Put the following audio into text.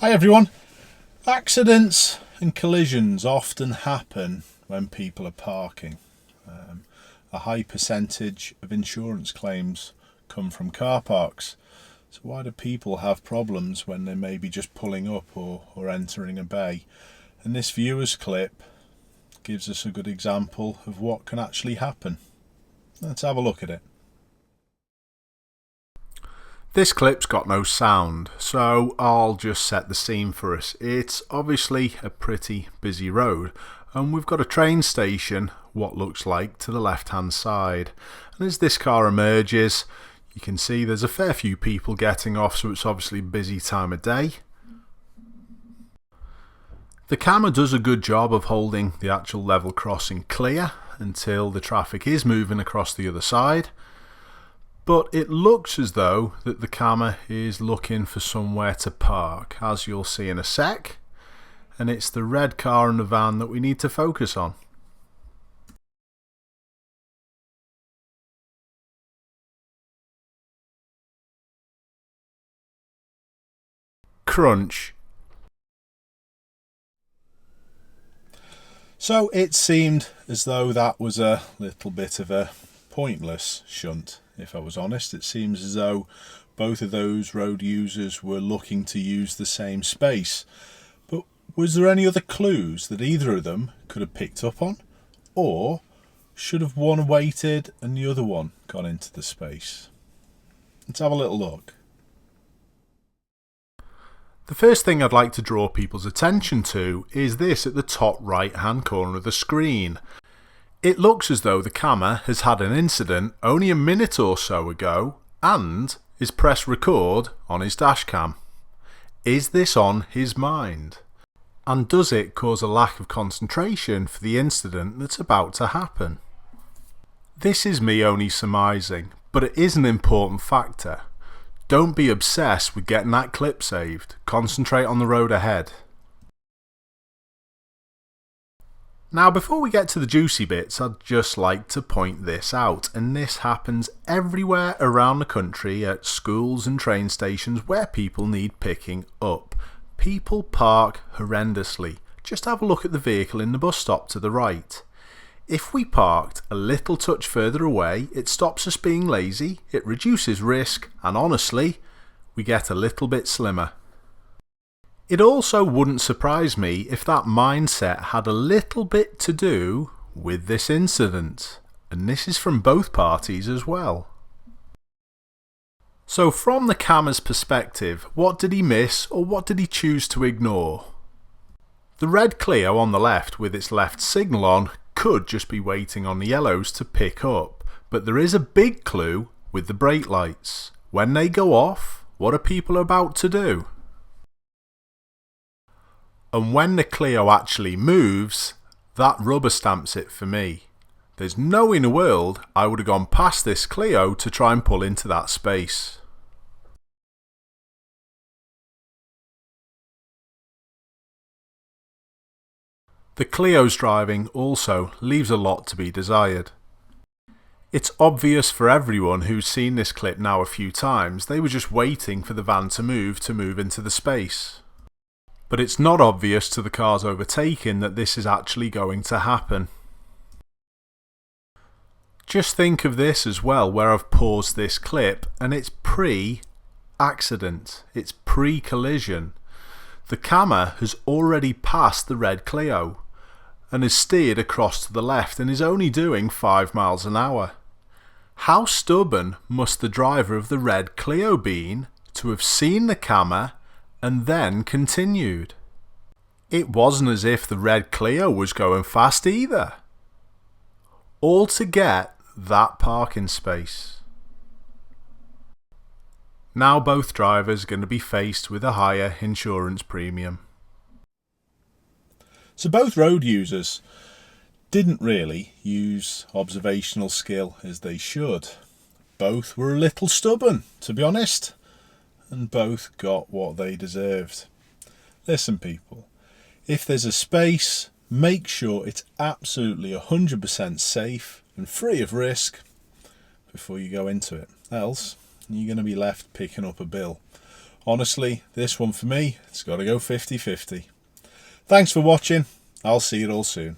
Hi everyone. Accidents and collisions often happen when people are parking. A high percentage of insurance claims come from car parks. So why do people have problems when they may be just pulling up or entering a bay? And this viewer's clip gives us a good example of what can actually happen. Let's have a look at it. This clip's got no sound, so I'll just set the scene for us. It's obviously a pretty busy road, and we've got a train station, what looks like, to the left hand side. And as this car emerges, you can see there's a fair few people getting off, so it's obviously a busy time of day. The camera does a good job of holding the actual level crossing clear until the traffic is moving across the other side. But it looks as though that the camera is looking for somewhere to park, as you'll see in a sec. And it's the red car and the van that we need to focus on. Crunch. So it seemed as though that was a little bit of a pointless shunt. If I was honest, it seems as though both of those road users were looking to use the same space. But was there any other clues that either of them could have picked up on? Or should have one waited and the other one gone into the space? Let's have a little look. The first thing I'd like to draw people's attention to is this at the top right hand corner of the screen. It looks as though the camera has had an incident only a minute or so ago and is pressed record on his dashcam. Is this on his mind? And does it cause a lack of concentration for the incident that's about to happen? This is me only surmising, but it is an important factor. Don't be obsessed with getting that clip saved. Concentrate on the road ahead. Now, before we get to the juicy bits, I'd just like to point this out, and this happens everywhere around the country at schools and train stations where people need picking up. People park horrendously. Just have a look at the vehicle in the bus stop to the right. If we parked a little touch further away, it stops us being lazy, it reduces risk, and honestly, we get a little bit slimmer. It also wouldn't surprise me if that mindset had a little bit to do with this incident, and this is from both parties as well. So from the camera's perspective, what did he miss or what did he choose to ignore? The red Clio on the left with its left signal on could just be waiting on the yellows to pick up, but there is a big clue with the brake lights. When they go off, what are people about to do? And when the Clio actually moves, that rubber stamps it for me. There's no way in the world I would have gone past this Clio to try and pull into that space. The Clio's driving also leaves a lot to be desired. It's obvious for everyone who's seen this clip now a few times, they were just waiting for the van to move into the space. But it's not obvious to the cars overtaking that this is actually going to happen. Just think of this as well, where I've paused this clip and it's pre-accident, it's pre-collision. The camera has already passed the red Clio and has steered across to the left and is only doing 5 miles an hour. How stubborn must the driver of the red Clio been to have seen the camera and then continued? It wasn't as if the red Clio was going fast either. All to get that parking space. Now both drivers are going to be faced with a higher insurance premium. So both road users didn't really use observational skill as they should. Both were a little stubborn, to be honest, and both got what they deserved. Listen people, if there's a space, make sure it's absolutely 100% safe and free of risk before you go into it. Else, you're going to be left picking up a bill. Honestly, this one for me, it's got to go 50-50. Thanks for watching. I'll see you all soon.